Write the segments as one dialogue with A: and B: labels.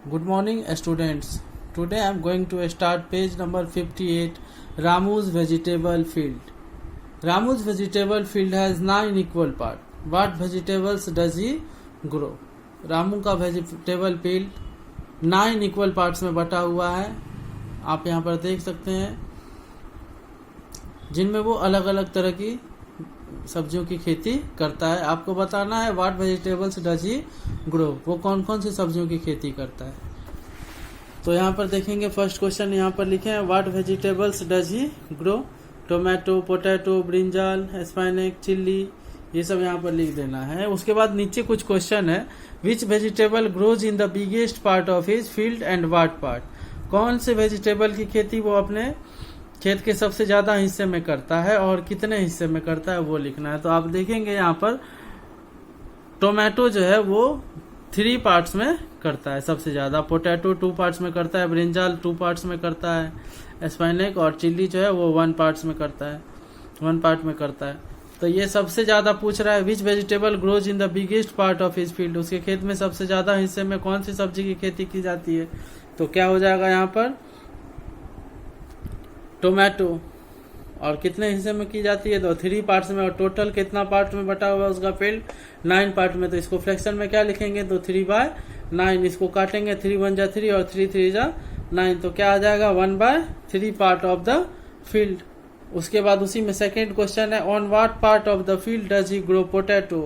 A: Good morning, students. Today I am going to start page number 58, Ramu's vegetable field. Ramu's vegetable field has 9 equal parts. What vegetables does he grow? Ramu का vegetable field 9 equal parts में बटा हुआ है। आप यहाँ पर देख सकते हैं, जिनमें वो अलग अलग तरह की सब्जियों की खेती करता है। आपको बताना है what vegetables does he grow, वो कौन कौन सी सब्जियों की खेती करता है। तो यहाँ पर देखेंगे, फर्स्ट क्वेश्चन यहाँ पर लिखे हैं, what vegetables does he grow. Tomato, potato, brinjal, spinach, chilli, ये सब यहाँ पर लिख देना है। उसके बाद नीचे कुछ क्वेश्चन है, which vegetable grows in the biggest part of his field and what part. कौन से वेजिटेबल की खेती वो अपने खेत के सबसे ज्यादा हिस्से में करता है और कितने हिस्से में करता है वो लिखना है। तो आप देखेंगे यहाँ पर टोमेटो जो है वो 3 पार्ट्स में करता है सबसे ज्यादा, पोटैटो 2 पार्ट्स में करता है, ब्रिंजल 2 पार्ट्स में करता है, स्पाइनक और चिल्ली जो है वो 1 पार्ट में करता है। तो ये सबसे ज्यादा पूछ रहा है, which vegetable grows in the biggest part of his field. उसके खेत में सबसे ज्यादा हिस्से में कौन सी सब्जी की खेती की जाती है। तो क्या हो जाएगा यहाँ पर, टोमेटो, और कितने हिस्से में की जाती है तो 3 पार्ट्स में, और टोटल कितना पार्ट में बटा हुआ है उसका फील्ड 9 पार्ट में। तो इसको फ्रैक्शन में क्या लिखेंगे, तो 3/9, इसको काटेंगे, 3 1 जा 3 और 3 3 जा 9, तो क्या आ जाएगा 1/3 पार्ट ऑफ द फील्ड। उसके बाद उसी में सेकेंड क्वेश्चन है, on what part of the field does he grow potato.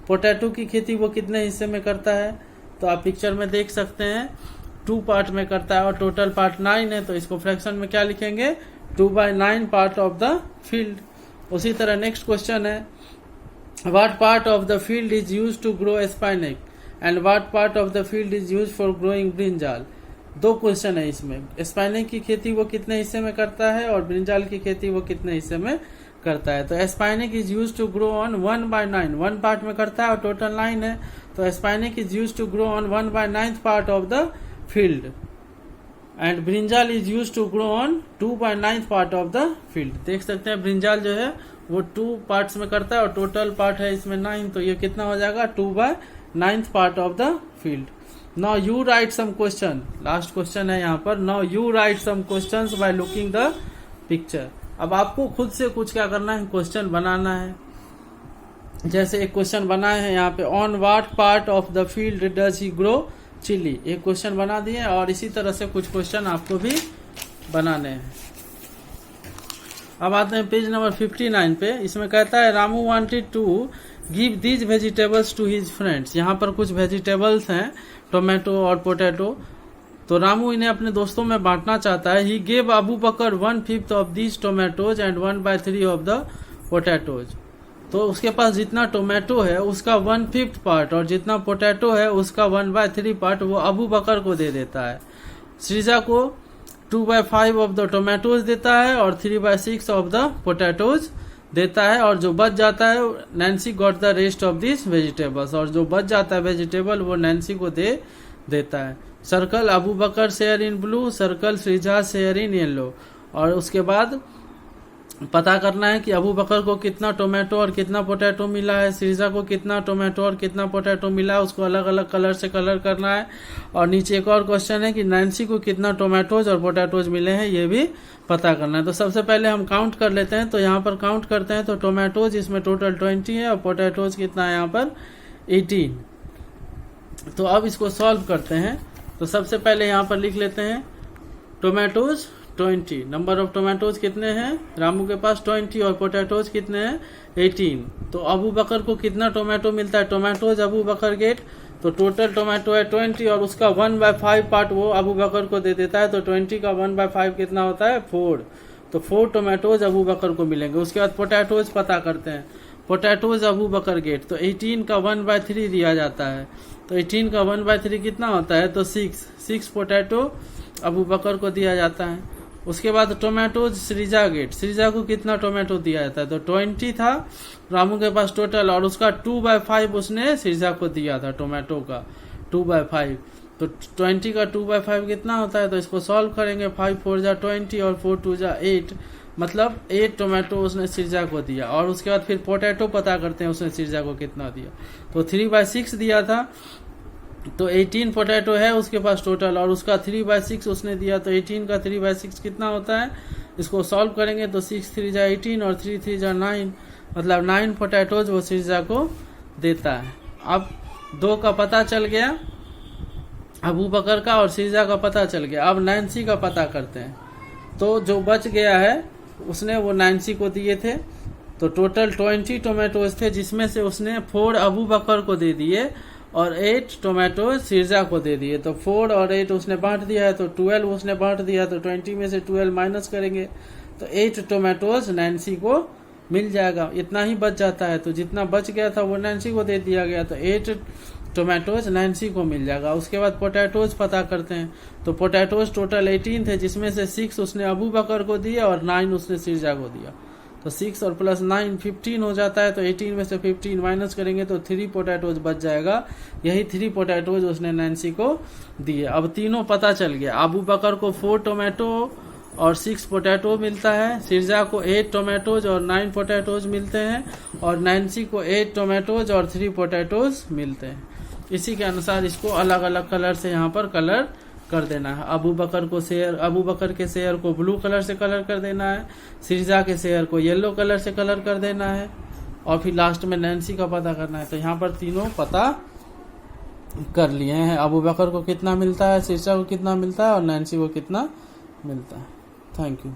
A: Potato की खेती वो कितने हिस्से में करता है। तो आप पिक्चर में देख सकते हैं 2 पार्ट में करता है और टोटल पार्ट 9 है, तो इसको फ्रैक्शन में क्या लिखेंगे, 2/9 पार्ट ऑफ द फील्ड। उसी तरह नेक्स्ट क्वेश्चन है, what part of the field is use to grow spinach and what part of the field is use for growing brinjal. 2 question है इसमें, स्पाइनक की खेती वो कितने हिस्से में करता है और ब्रिंजल की खेती वो कितने हिस्से में करता है। तो spinach is use to grow on 1/9, 1 part में करता है और टोटल 9 है, तो spinach is use to grow on 1/9 part of the field and brinjal is use to grow on 2/9 part of the field. देख सकते हैं ब्रिंजल जो है वो 2 पार्ट्स में करता है और टोटल पार्ट है इसमें 9, तो ये कितना हो जाएगा 2/9 part of the field. Now you write some question, last question है यहाँ पर, now you write some questions by looking the picture. अब आपको खुद से कुछ क्या करना है, क्वेश्चन बनाना है। जैसे एक क्वेश्चन बनाए हैं यहाँ पे, on what part of the field does he grow chilli, एक क्वेश्चन बना दिए और इसी तरह से कुछ क्वेश्चन आपको भी बनाने हैं। अब आते हैं पेज नंबर 59 पे। इसमें कहता है, Ramu wanted to give these vegetables to his friends. यहाँ पर कुछ वेजिटेबल्स हैं, टोमेटो और पोटैटो, तो रामू इन्हें अपने दोस्तों में बांटना चाहता है। He gave Abu Bakar 1/5 of these tomatoes and 1/3 of the potatoes. तो उसके पास जितना टोमेटो है उसका 1/5 पार्ट और जितना पोटैटो है उसका 1/3 पार्ट वो अबू बकर को दे देता है। श्रीजा को 2/5 ऑफ द टोमेटोज देता है और 3/6 ऑफ द पोटैटोज देता है, और जो बच जाता है Nancy got the rest of this vegetables, और जो बच जाता है वेजिटेबल वो नैन्सी को दे देता है। Circle Abu Bakar share in blue, circle Sreeja share in yellow. और उसके बाद पता करना है कि अबू बकर को कितना टोमेटो और कितना पोटैटो मिला है, श्रीजा को कितना टोमेटो और कितना पोटैटो मिला है, उसको अलग अलग कलर से कलर करना है। और नीचे एक और क्वेश्चन है कि नैन्सी को कितना टोमेटोज और पोटैटोज मिले हैं, ये भी पता करना है। तो सबसे पहले हम काउंट कर लेते हैं, तो यहाँ पर काउंट करते हैं, तो टोमेटोज इसमें टोटल 20 है और पोटैटोज कितना है यहाँ पर 18। तो अब इसको सॉल्व करते हैं। तो सबसे पहले यहाँ पर लिख लेते हैं टोमेटोज 20, नंबर ऑफ टोमेटोज कितने हैं, रामू के पास 20 और पोटैटोज कितने हैं 18। तो अबू बकर को कितना टोमेटो मिलता है, टोमेटोज अबू बकर गेट, तो टोटल टोमेटो है 20 और उसका 1/5 पार्ट वो अबू बकर को दे देता है, तो 20 का 1/5 कितना होता है 4, तो 4 टोमेटोज अबू बकर को मिलेंगे। उसके बाद पोटैटोज पता करते हैं, पोटैटोज अबू बकर गेट, तो 18 का 1/3 दिया जाता है, तो 18 का 1/3 कितना होता है, तो 6 पोटैटो अबू बकर को दिया जाता है। उसके बाद टोमेटोज श्रीजा गेट, श्रीजा को कितना टोमेटो दिया जाता है, तो 20 था रामू के पास टोटल, और उसका 2/5 उसने श्रीजा को दिया था टोमेटो का 2/5, तो 20 का 2/5 कितना होता है, तो इसको सॉल्व करेंगे, 5 4 जा 20 और 4 2 जा 8, मतलब 8 टोमेटो उसने श्रीजा को दिया। और उसके बाद फिर पोटैटो पता करते हैं उसने श्रीजा को कितना दिया, तो 3/6 दिया था, तो 18 पोटैटो है उसके पास टोटल, और उसका 3/6 उसने दिया, तो 18 का 3/6 कितना होता है, इसको सॉल्व करेंगे तो 6 3 जा 18 और 3 3 जा 9, मतलब 9 पोटैटोज वो सिरजा को देता है। अब 2 का पता चल गया, अबू बकर का और सिरजा का पता चल गया। अब नैन्सी का पता करते हैं। तो जो बच गया है उसने वो नैन्सी को दिए थे, तो टोटल 20 टोमेटोज थे, जिसमें से उसने 4 अबू बकर को दे दिए और 8 टोमेटो सिरजा को दे दिए। तो 4 और 8 उसने बांट दिया है, तो 12 उसने बांट दिया, तो 20 में से 12 माइनस करेंगे तो 8 टोमेटोज नैन्सी को मिल जाएगा। इतना ही बच जाता है, तो जितना बच गया था वो नैन्सी को दे दिया गया, तो 8 टोमेटोज नैन्सी को मिल जाएगा। उसके बाद पोटैटोज पता करते हैं। तो पोटैटोज टोटल 18 थे, जिसमें से 6 उसने अबू बकर को दिया और 9 उसने सिरजा को दिया। तो 6 और प्लस 9 15 हो जाता है, तो 18 में से 15 माइनस करेंगे तो 3 पोटैटोज बच जाएगा। यही 3 पोटैटोज उसने नैन्सी को दिए। अब तीनों पता चल गया, अबू बकर को 4 टोमेटो और 6 पोटैटो मिलता है, सिरजा को 8 टोमेटोज और 9 पोटैटोज मिलते हैं, और नैन्सी को 8 टोमेटोज और 3 पोटैटोज मिलते हैं। इसी के अनुसार इसको अलग अलग कलर से यहाँ पर कलर कर देना है। अबू बकर के शेयर को ब्लू कलर से कलर कर देना है, सिरजा के शेयर को येलो कलर से कलर कर देना है, और फिर लास्ट में नैन्सी का पता करना है। तो यहाँ पर तीनों पता कर लिए हैं, अबू बकर को कितना मिलता है, सिरजा को कितना मिलता है और नैन्सी को कितना मिलता है। Thank you.